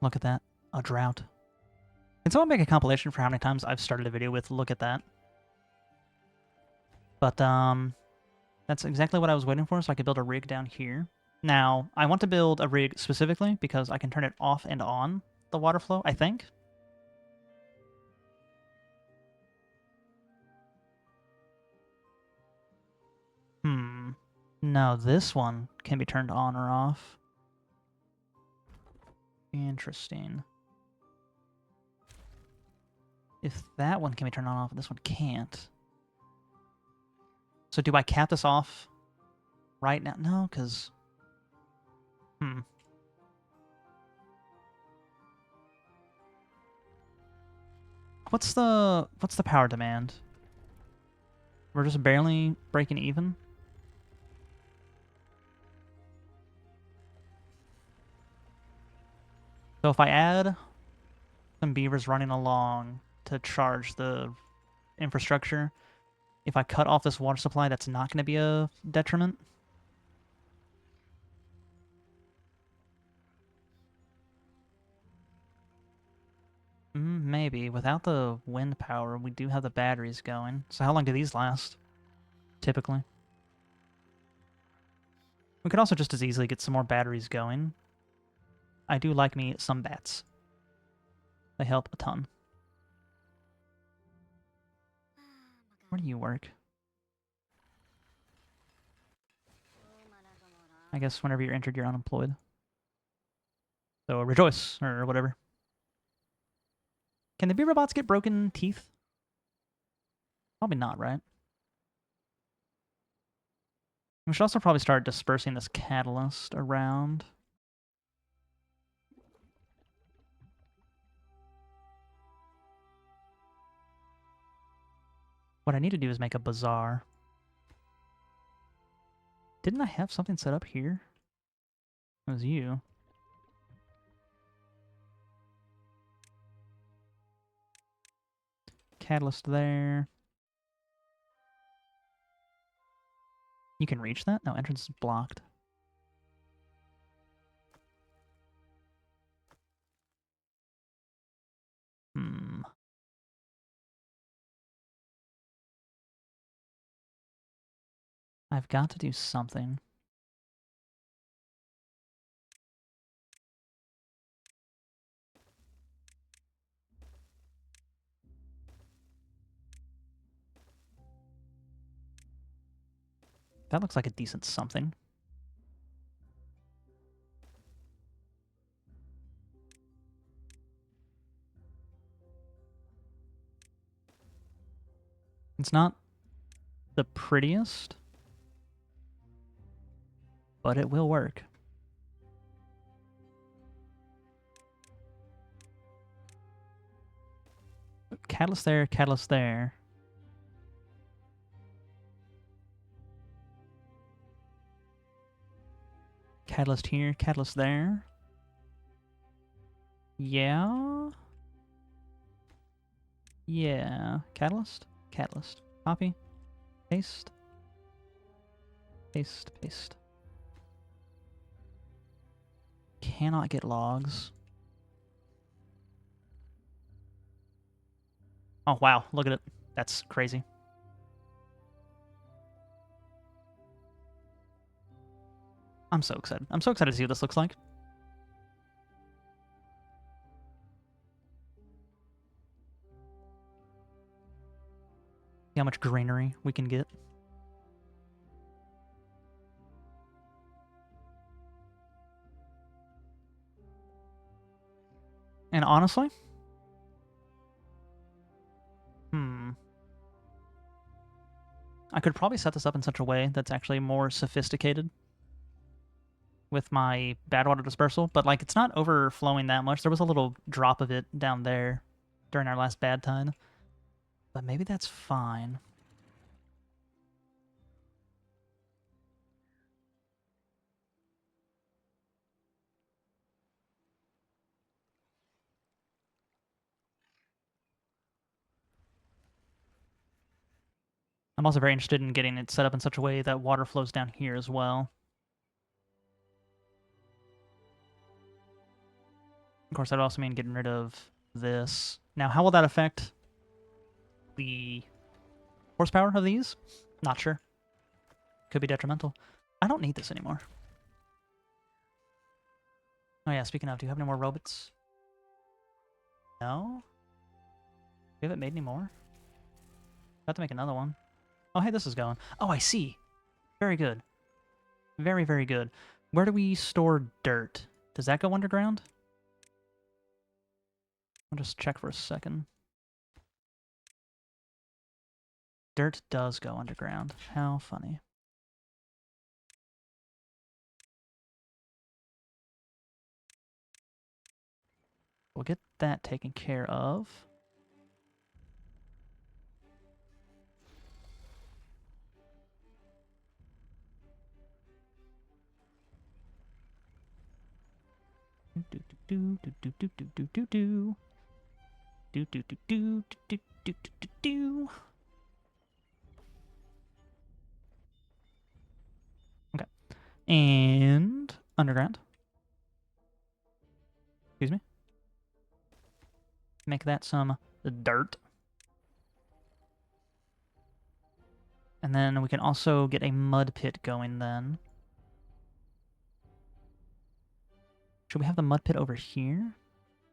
Look at that. A drought. Can someone make a compilation for how many times I've started a video with look at that? But, that's exactly what I was waiting for, so I could build a rig down here. Now, I want to build a rig specifically because I can turn it off and on, the water flow, I think. No, this one can be turned on or off. Interesting. If that one can be turned on or off, this one can't. So do I cap this off right now? No, because... What's the power demand? We're just barely breaking even? So if I add some beavers running along to charge the infrastructure, if I cut off this water supply, that's not going to be a detriment? Maybe. Without the wind power, we do have the batteries going. So how long do these last? Typically. We could also just as easily get some more batteries going. I do like me some bats. They help a ton. Where do you work? I guess whenever you're injured, you're unemployed. So rejoice, or whatever. Can the beaver bots get broken teeth? Probably not, right? We should also probably start dispersing this catalyst around. What I need to do is make a bazaar. Didn't I have something set up here? It was you. Catalyst there. You can reach that? No, entrance is blocked. I've got to do something. That looks like a decent something. It's not the prettiest, but it will work. Catalyst there, catalyst there. Catalyst here, catalyst there. Yeah. Yeah. Catalyst, catalyst. Copy. Paste. Paste, paste. Cannot get logs. Oh, wow. Look at it. That's crazy. I'm so excited. I'm so excited to see what this looks like. See how much greenery we can get. And honestly, I could probably set this up in such a way that's actually more sophisticated with my Badwater dispersal, but like it's not overflowing that much. There was a little drop of it down there during our last bad time, but maybe that's fine. I'm also very interested in getting it set up in such a way that water flows down here as well. Of course, that would also mean getting rid of this. Now, how will that affect the horsepower of these? Not sure. Could be detrimental. I don't need this anymore. Oh yeah, speaking of, do you have any more robots? No? We haven't made any more? Got to make another one. Oh, hey, this is going. Oh, I see. Very good. Very, very good. Where do we store dirt? Does that go underground? I'll just check for a second. Dirt does go underground. How funny. We'll get that taken care of. Do do do do do do do do do do do do do do do do do do. Okay, and underground. Excuse me. Make that some dirt. And then we can also get a mud pit going then. Should we have the mud pit over here?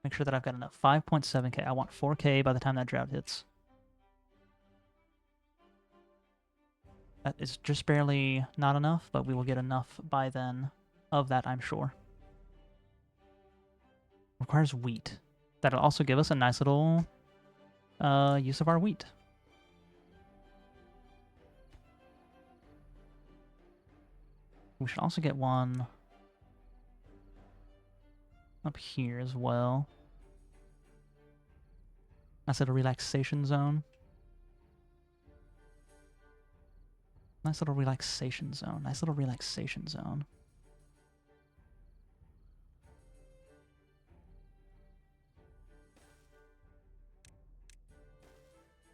Make sure that I've got enough. 5.7k. I want 4k by the time that drought hits. That is just barely not enough, but we will get enough by then of that, I'm sure. Requires wheat. That'll also give us a nice little use of our wheat. We should also get one up here as well. Nice little relaxation zone. Nice little relaxation zone. Nice little relaxation zone.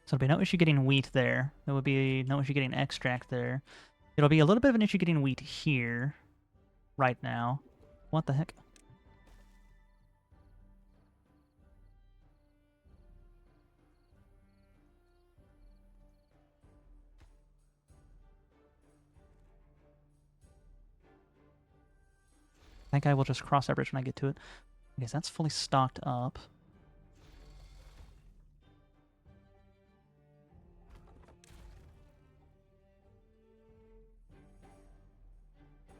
So there'll be no issue getting wheat there. There would be no issue getting extract there. It'll be a little bit of an issue getting wheat here right now. What the heck? I think I will just cross that bridge when I get to it. Okay, so that's fully stocked up.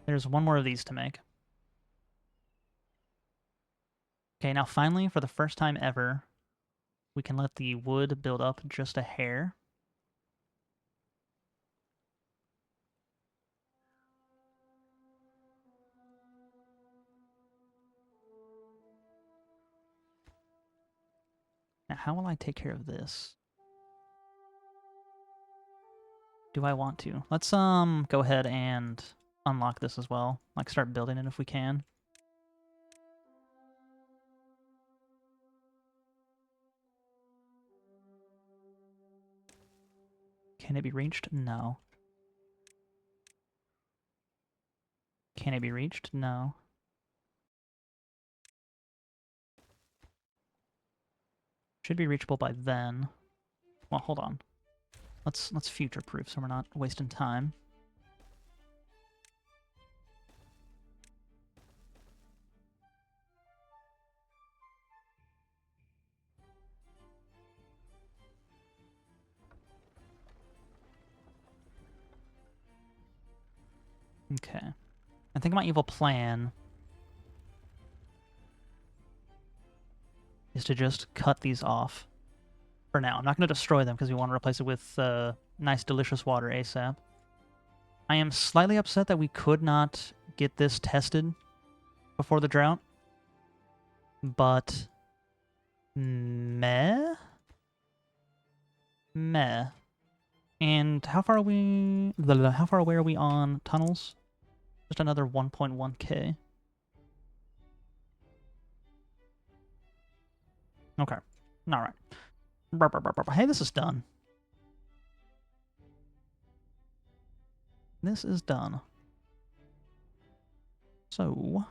There's one more of these to make. Okay, now finally, for the first time ever, we can let the wood build up just a hair. Now, how will I take care of this? Do I want to? Let's go ahead and unlock this as well. Like start building it if we can. Can it be reached? No. Can it be reached? No. Should be reachable by then. Well, hold on. Let's future-proof so we're not wasting time. Okay. I think my evil plan is to just cut these off for now. I'm not going to destroy them because we want to replace it with nice, delicious water ASAP. I am slightly upset that we could not get this tested before the drought, but meh? Meh. And how far are we... How far away are we on tunnels? Just another 1.1k. Okay. Alright. Hey, this is done. This is done. So...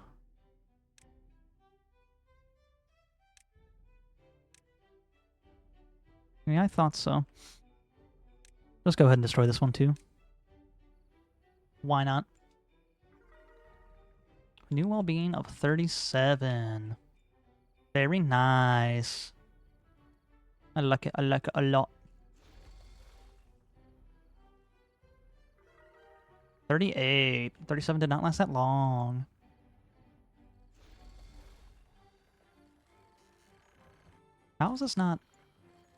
Yeah, I thought so. Let's go ahead and destroy this one too. Why not? New well-being of 37. Very nice. I like it. I like it a lot. 38. 37 did not last that long. How is this not...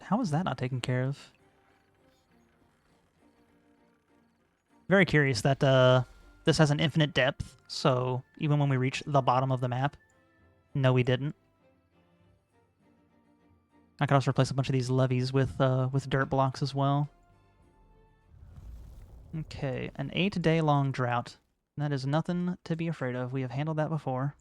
How is that not taken care of? Very curious that this has an infinite depth, so even when we reach the bottom of the map, no, we didn't. I could also replace a bunch of these levees with dirt blocks as well. Okay, an 8-day-long drought. That is nothing to be afraid of. We have handled that before.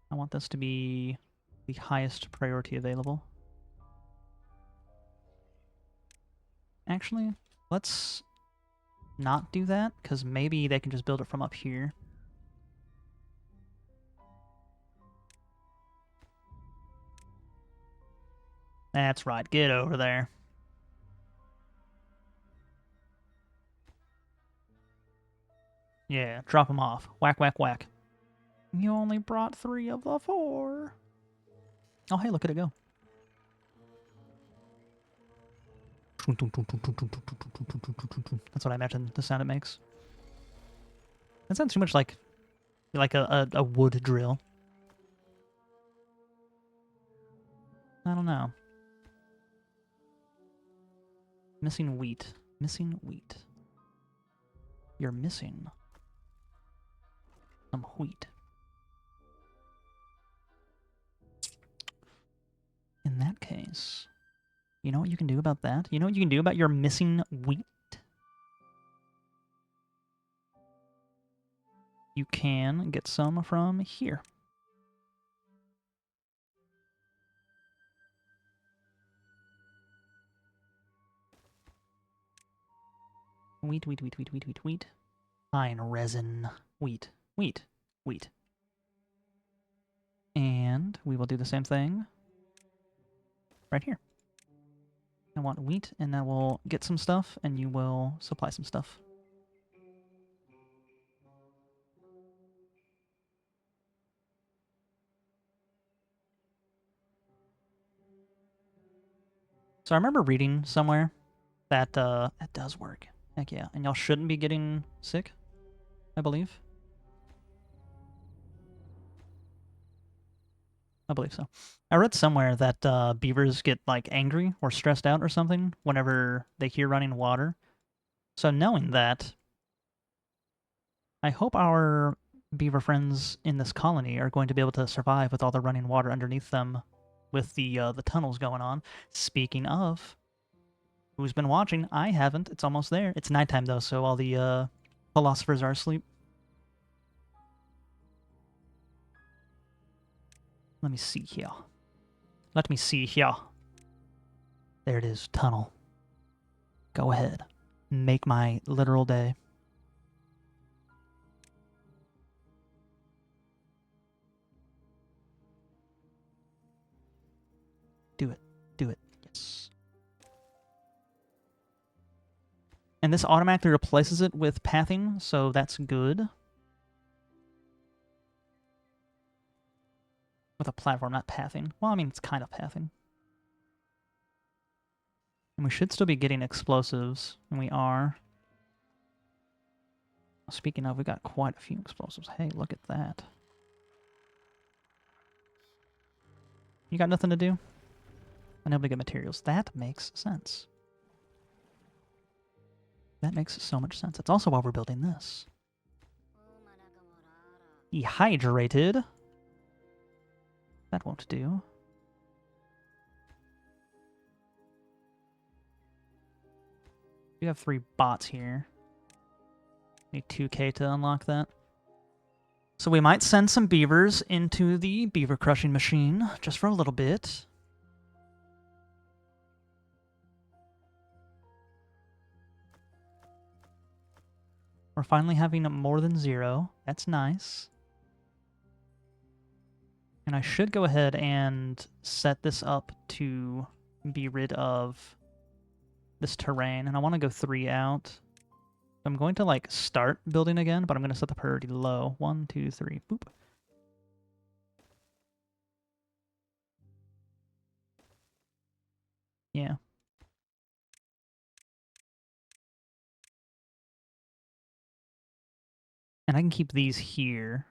I want this to be the highest priority available. Actually, let's not do that, because maybe they can just build it from up here. That's right, get over there. Yeah, drop them off. Whack, whack, whack. You only brought 3 of the 4. Oh, hey, look at it go. That's what I imagine the sound it makes. That sounds too much like a wood drill. I don't know. Missing wheat. Missing wheat. You're missing some wheat. In that case, you know what you can do about that? You know what you can do about your missing wheat? You can get some from here. Wheat, wheat, wheat, wheat, wheat, wheat, wheat. Pine resin. Wheat, wheat, wheat. And we will do the same thing right here. I want wheat, and then we'll get some stuff, and you will supply some stuff. So I remember reading somewhere that that does work. Heck yeah. And y'all shouldn't be getting sick, I believe. I believe so. I read somewhere that beavers get, like, angry or stressed out or something whenever they hear running water. So knowing that, I hope our beaver friends in this colony are going to be able to survive with all the running water underneath them with the tunnels going on. Speaking of, who's been watching? I haven't. It's almost there. It's nighttime, though, so all the philosophers are asleep. Let me see here. Let me see here. There it is. Tunnel. Go ahead. Make my literal day. Do it. Do it. Yes. And this automatically replaces it with pathing, so that's good. With a platform, not pathing. Well, I mean, it's kind of pathing. And we should still be getting explosives, and we are. Speaking of, we got quite a few explosives. Hey, look at that. You got nothing to do? Unable to get materials. That makes sense. That makes so much sense. It's also why we're building this. Dehydrated. That won't do. We have 3 bots here. Need 2k to unlock that. So we might send some beavers into the beaver crushing machine just for a little bit. We're finally having more than 0. That's nice. And I should go ahead and set this up to be rid of this terrain. And I want to go 3 out. I'm going to like start building again, but I'm going to set the priority low. 1, 2, 3. Boop. Yeah. And I can keep these here.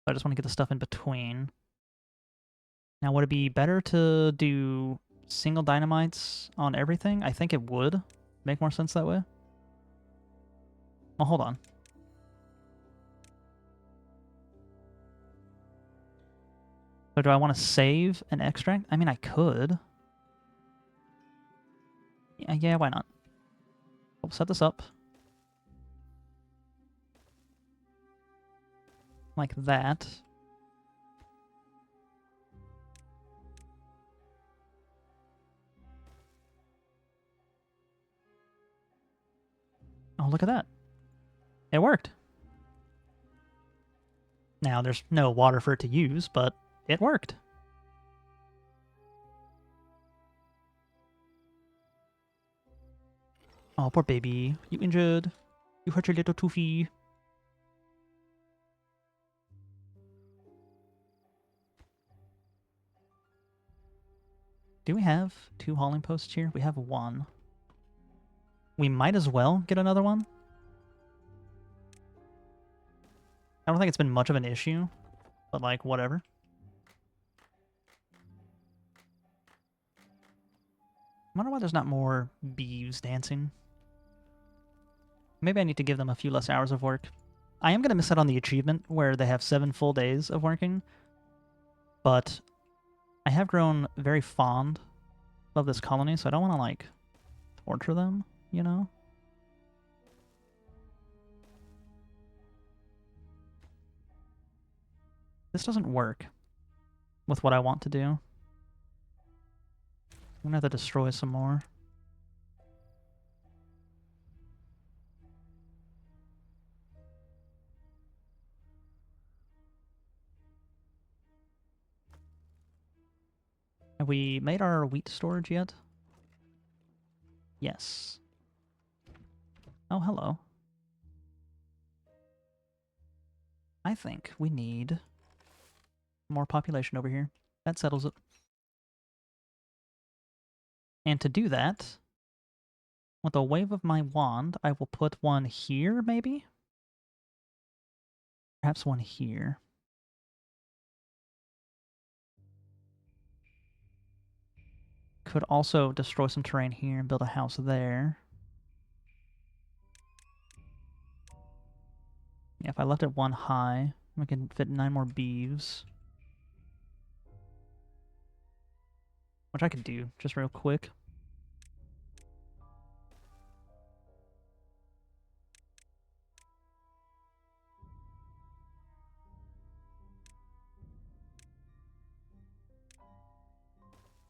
But I just want to get the stuff in between. Now, would it be better to do single dynamites on everything? I think it would make more sense that way. Well, hold on. So do I want to save and extract? I mean, I could. Yeah, why not? We'll set this up. Like that. Oh, look at that. It worked. Now, there's no water for it to use, but it worked. Oh, poor baby. You injured. You hurt your little toofy. Do we have 2 hauling posts here? We have 1. We might as well get another one. I don't think it's been much of an issue, but like, whatever. I wonder why there's not more beeves dancing. Maybe I need to give them a few less hours of work. I am going to miss out on the achievement where they have 7 full days of working, but I have grown very fond of this colony, so I don't want to, like, torture them, you know? This doesn't work with what I want to do. I'm gonna have to destroy some more. Have we made our wheat storage yet? Yes. Oh, hello. I think we need more population over here. That settles it. And to do that, with a wave of my wand, I will put one here, maybe? Perhaps one here. Could also destroy some terrain here and build a house there. Yeah, if I left it 1 high, we can fit 9 more beeves. Which I could do, just real quick.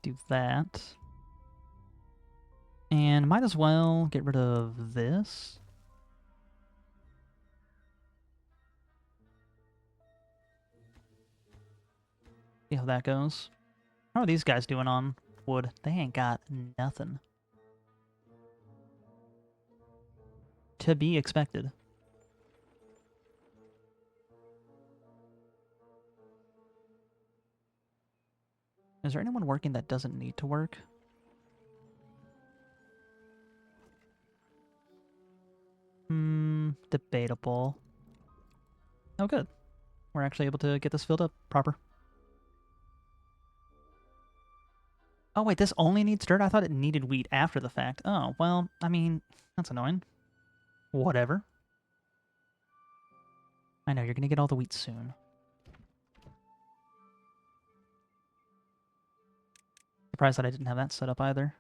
Do that. And might as well get rid of this. See how that goes. How are these guys doing on wood? They ain't got nothing. To be expected. Is there anyone working that doesn't need to work? Debatable. Oh, good. We're actually able to get this filled up proper. Oh, wait, this only needs dirt? I thought it needed wheat after the fact. Oh, well, I mean, that's annoying. Whatever. I know, you're gonna get all the wheat soon. Surprised that I didn't have that set up either.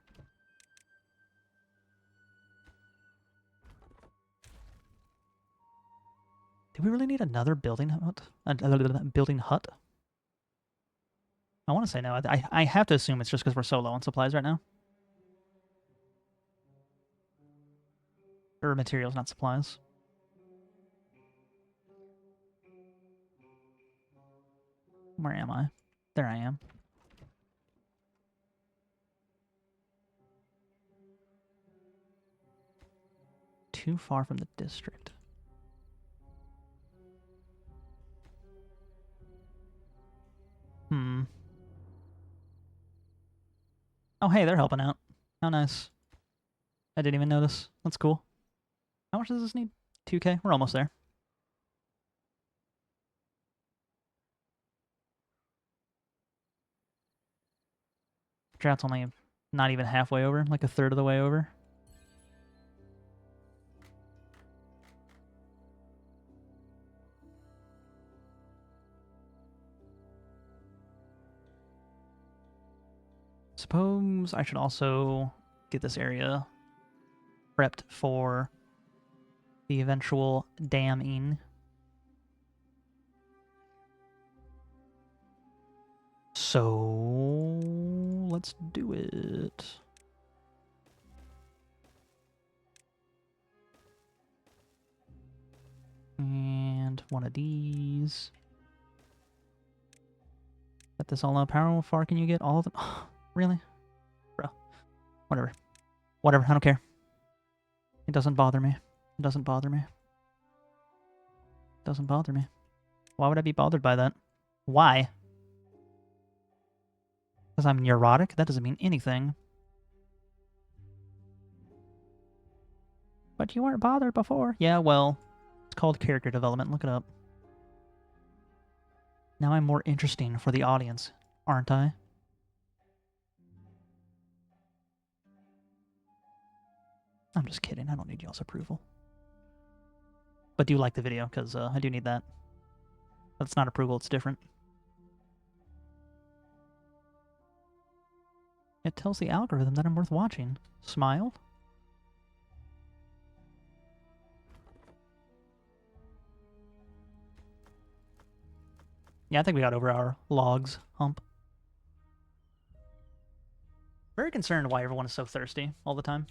Do we really need another building hut? Building hut? I want to say no. I have to assume it's just because we're so low on supplies right now. Or materials, not supplies. Where am I? There I am. Too far from the district. Hmm. Oh, hey, they're helping out. How nice. I didn't even notice. That's cool. How much does this need? 2K? We're almost there. Droughts only not even halfway over, like a third of the way over. Suppose I should also get this area prepped for the eventual damming. So let's do it. And one of these. Set this all up. How far can you get? All of them? Oh, really? Bro. Whatever. Whatever. I don't care. It doesn't bother me. It doesn't bother me. It doesn't bother me. Why would I be bothered by that? Why? Because I'm neurotic? That doesn't mean anything. But you weren't bothered before. Yeah, well, it's called character development. Look it up. Now I'm more interesting for the audience, aren't I? I'm just kidding. I don't need y'all's approval. But do like the video, because I do need that. That's not approval, it's different. It tells the algorithm that I'm worth watching. Smile? Yeah, I think we got over our logs hump. Very concerned why everyone is so thirsty all the time.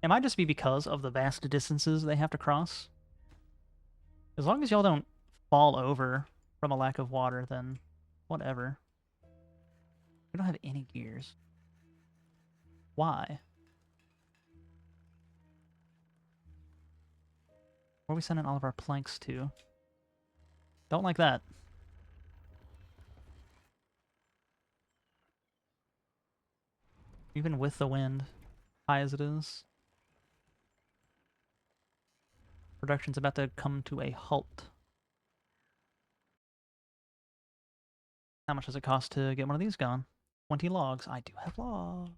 It might just be because of the vast distances they have to cross. As long as y'all don't fall over from a lack of water, then whatever. We don't have any gears. Why? Where are we sending all of our planks to? Don't like that. Even with the wind, high as it is. Production's about to come to a halt. How much does it cost to get one of these going? 20 logs. I do have logs.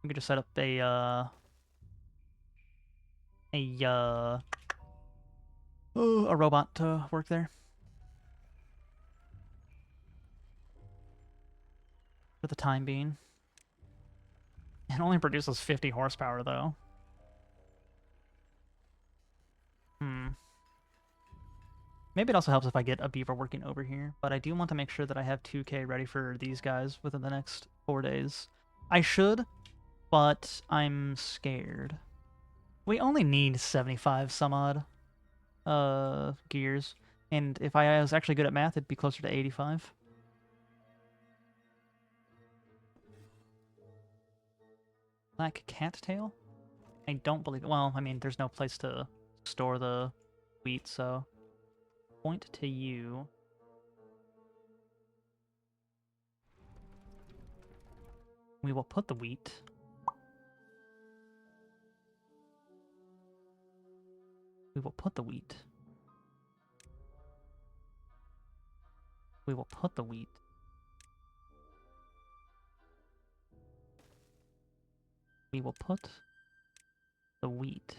We could just set up a robot to work there. For the time being. It only produces 50 horsepower, though. Maybe it also helps if I get a beaver working over here, but I do want to make sure that I have 2K ready for these guys within the next 4 days. I should, but I'm scared. We only need 75 some odd gears, and if I was actually good at math, it'd be closer to 85. Black cattail? I don't believe it. Well, I mean, there's no place to store the wheat, so point to you. We will put the wheat. We will put the wheat. We will put the wheat. We will put the wheat.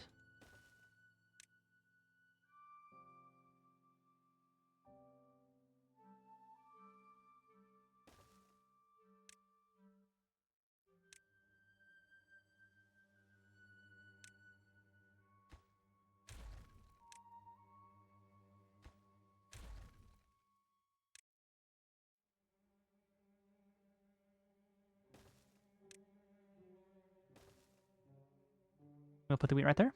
We'll put the wheat right there.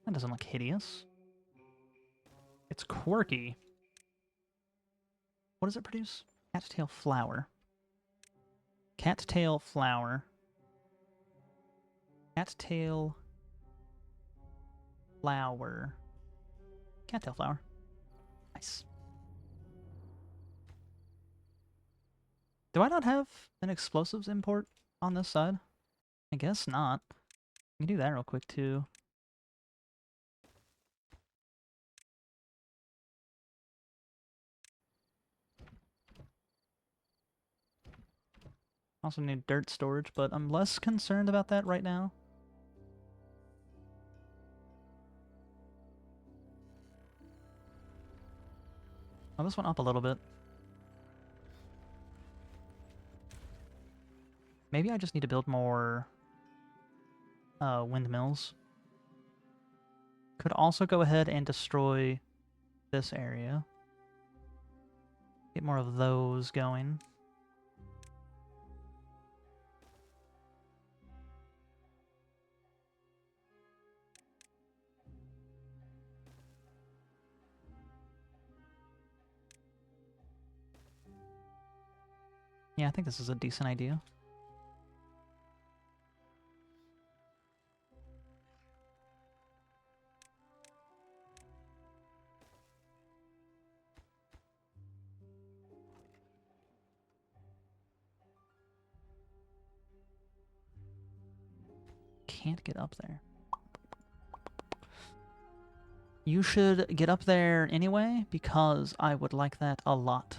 That doesn't look hideous. It's quirky. What does it produce? Cattail flower. Cattail flower. Cattail flower. Cattail flower. Nice. Do I not have an explosives import on this side? I guess not. We can do that real quick too. Also need dirt storage, but I'm less concerned about that right now. Oh, this went up a little bit. Maybe I just need to build more windmills. Could also go ahead and destroy this area. Get more of those going. Yeah, I think this is a decent idea. Can't get up there. You should get up there anyway, because I would like that a lot.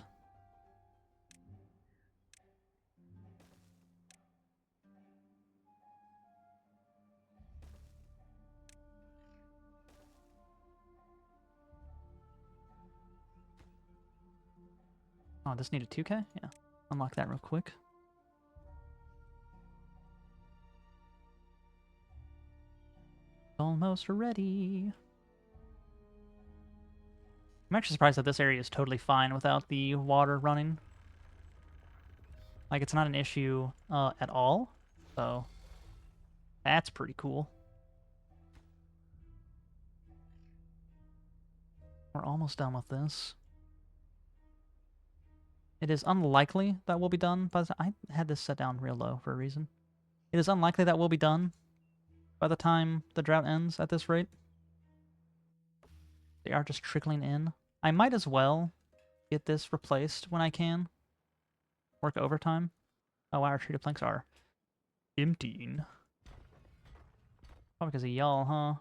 Oh, this needed 2K? Yeah. Unlock that real quick. Almost ready. I'm actually surprised that this area is totally fine without the water running. Like, it's not an issue at all. So, that's pretty cool. We're almost done with this. It is unlikely that we'll be done by the time... I had this set down real low for a reason. It is unlikely that we'll be done by the time the drought ends at this rate. They are just trickling in. I might as well get this replaced when I can. Work overtime. Oh, our treated planks are emptying. Probably because of y'all, huh?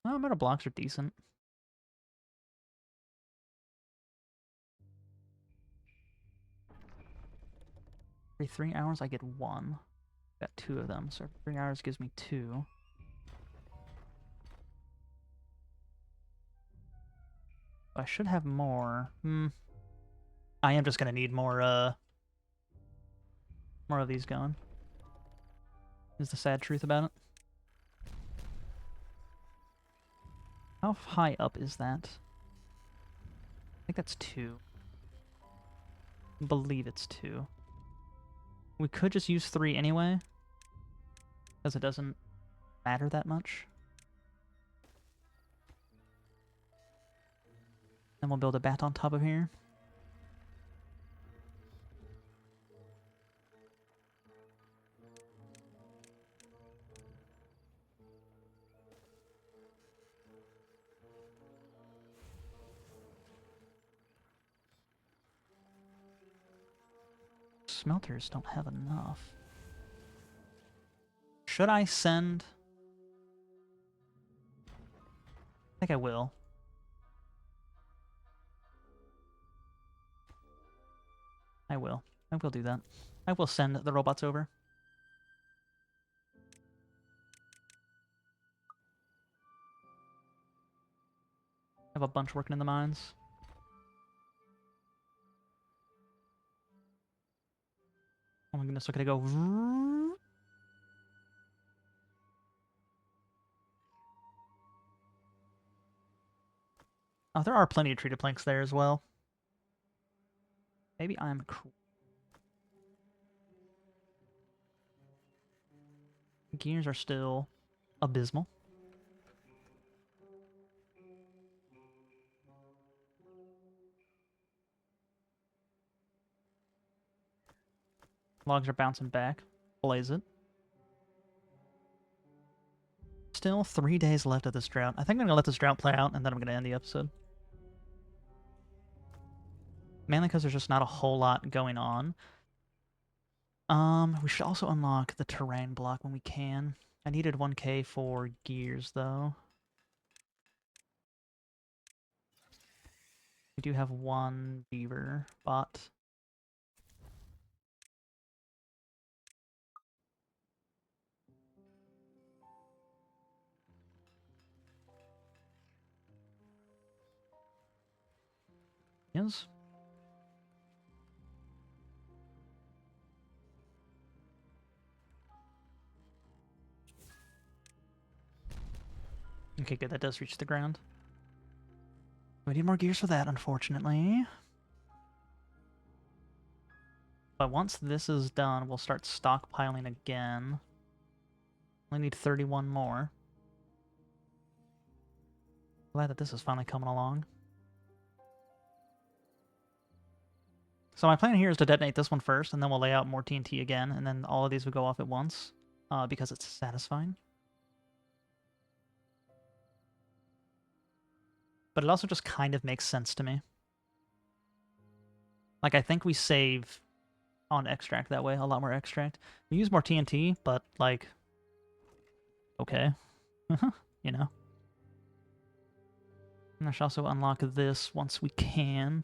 Well, metal blocks are decent. Every 3 hours I get 1. Got 2 of them, so 3 hours gives me 2. I should have more. I am just gonna need more of these going. Is the sad truth about it. How high up is that? I think that's 2. I believe it's 2. We could just use 3 anyway, because it doesn't matter that much. Then we'll build a bat on top of here. Smelters don't have enough. Should I send... I think I will. I will do that. I will send the robots over. I have a bunch working in the mines. Oh my goodness, look at it go. Oh, there are plenty of treated planks there as well. Maybe I'm cool. Gears are still abysmal. Logs are bouncing back. Blaze it. Still 3 days left of this drought. I think I'm going to let this drought play out, and then I'm going to end the episode. Mainly because there's just not a whole lot going on. We should also unlock the terrain block when we can. I needed 1k for gears, though. We do have one beaver bot. Yes. Okay, good. That does reach the ground. We need more gears for that, unfortunately. But once this is done, we'll start stockpiling again. Only need 31 more. Glad that this is finally coming along. So my plan here is to detonate this one first, and then we'll lay out more TNT again, and then all of these will go off at once, because it's satisfying. But it also just kind of makes sense to me. Like, I think we save on extract that way, a lot more extract. We use more TNT, but, like, okay. You know. And I should also unlock this once we can.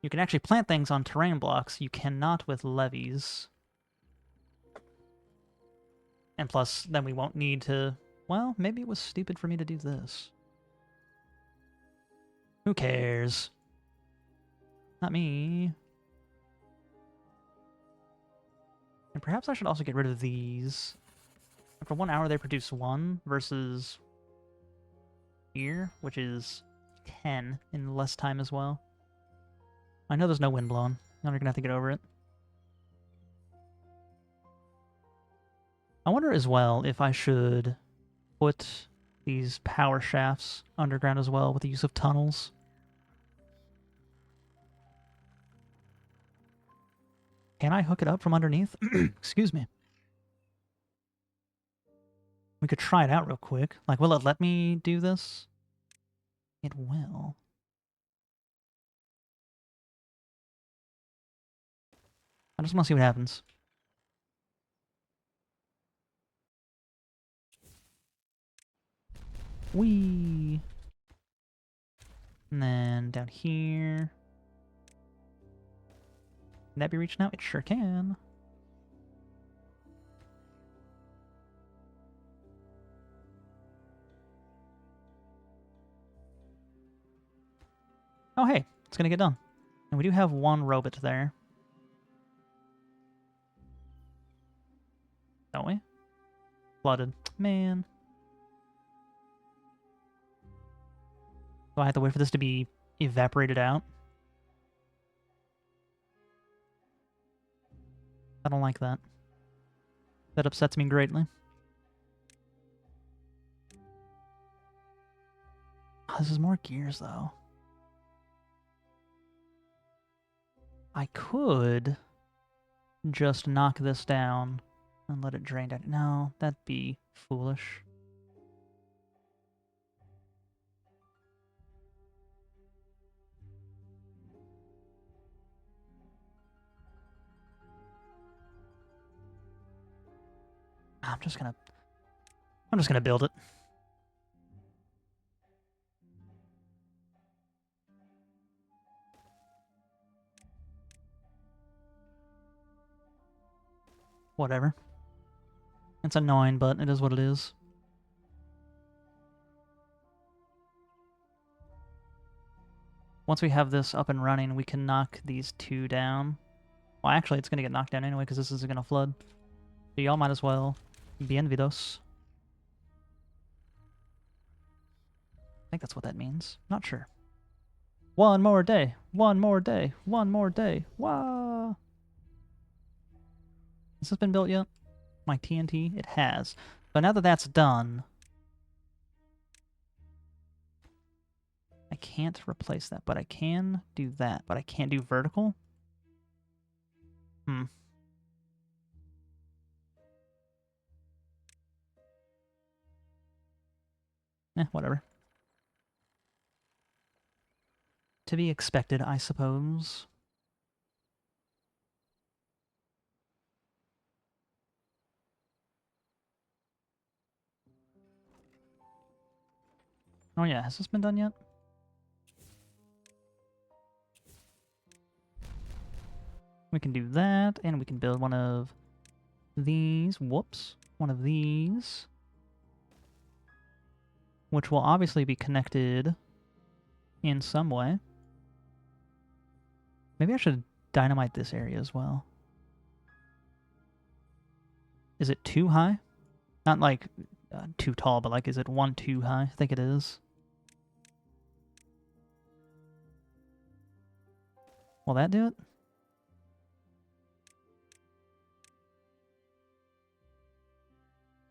You can actually plant things on terrain blocks. You cannot with levees. And plus, then we won't need to... Well, maybe it was stupid for me to do this. Who cares? Not me. And perhaps I should also get rid of these. For 1 hour, they produce 1 versus here, which is 10 in less time as well. I know there's no wind blowing. Now we're gonna have to get over it. I wonder as well if I should put these power shafts underground as well with the use of tunnels. Can I hook it up from underneath? Excuse me. We could try it out real quick. Like, will it let me do this? It will. I just want to see what happens. Whee! And then down here. Can that be reached now? It sure can. Oh, hey, it's gonna get done. And we do have one robot there. Don't we? Flooded. Man. Do I have to wait for this to be evaporated out? I don't like that. That upsets me greatly. Oh, this is more gears, though. I could just knock this down and let it drain down. No, that'd be foolish. I'm just gonna build it. Whatever. It's annoying, but it is what it is. Once we have this up and running, we can knock these 2 down. Well, actually, it's gonna get knocked down anyway, because this is gonna flood. So y'all might as well. Bienvenidos. I think that's what that means. Not sure. One more day. One more day. One more day. Wow. Has this been built yet? my TNT? It has. But now that that's done, I can't replace that, but I can do that. But I can't do vertical? Hmm. Whatever. To be expected, I suppose. Oh yeah, has this been done yet? We can do that, and we can build one of these. Whoops. One of these. Which will obviously be connected in some way. Maybe I should dynamite this area as well. Is it too high? Not like too tall, but like, is it one too high? I think it is. Will that do it?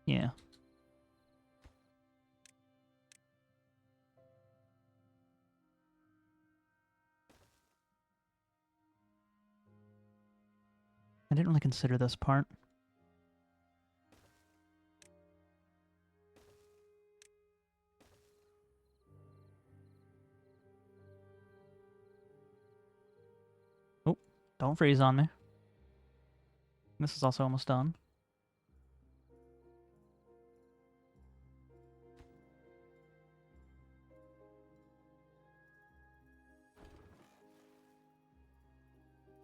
Yeah. I didn't really consider this part. Oh, don't freeze on me. This is also almost done.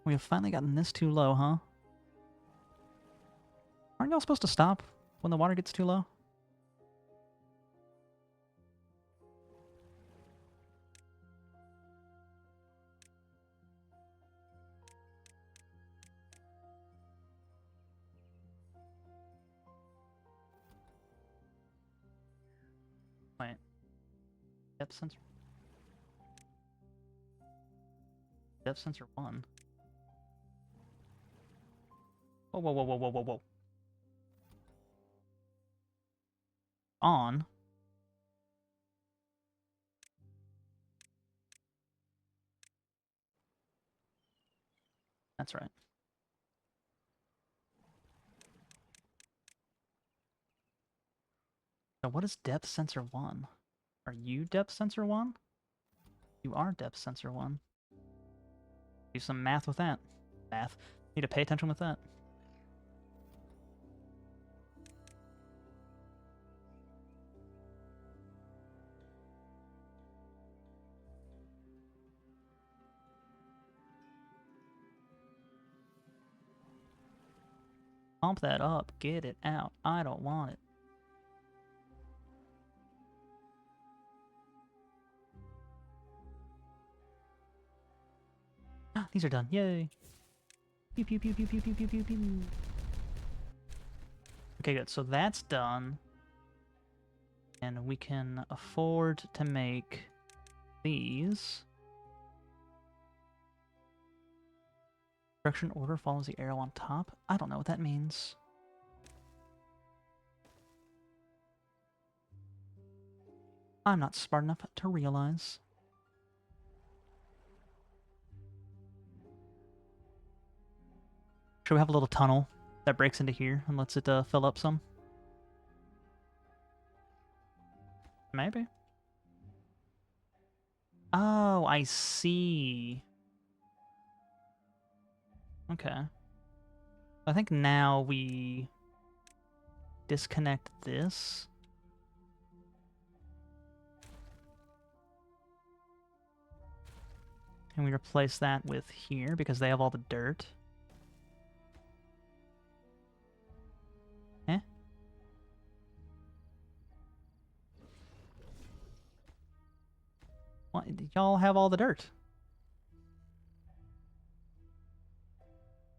We have finally gotten this too low, huh? Aren't y'all supposed to stop when the water gets too low? Wait. Depth sensor. Depth sensor 1. Whoa, whoa, whoa, whoa, whoa, whoa, whoa. On. That's right. So what is depth sensor 1? Are you depth sensor 1? You are depth sensor 1. Do some math with that. Math. Need to pay attention with that. Pump that up. Get it out. I don't want it. These are done. Yay. Pew, pew, pew, pew, pew, pew, pew, pew, pew. Okay, good. So that's done. And we can afford to make these. Construction order follows the arrow on top. I don't know what that means. I'm not smart enough to realize. Should we have a little tunnel that breaks into here and lets it fill up some? Maybe. Oh, I see. Okay. I think now we disconnect this. And we replace that with here because they have all the dirt. Eh? What? Y'all have all the dirt.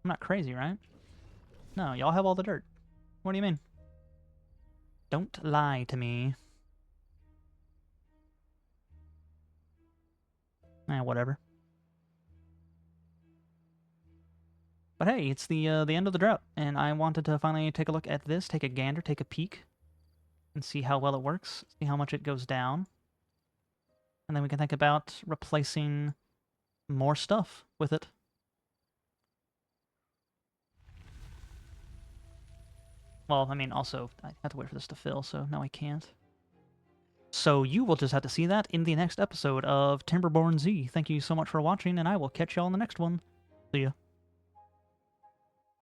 I'm not crazy, right? No, y'all have all the dirt. What do you mean? Don't lie to me. Whatever. But hey, it's the end of the drought, and I wanted to finally take a look at this, take a gander, take a peek, and see how well it works, see how much it goes down. And then we can think about replacing more stuff with it. Well, I mean, also, I have to wait for this to fill, so no, I can't. So you will just have to see that in the next episode of Timberborn Z. Thank you so much for watching, and I will catch y'all in the next one. See ya.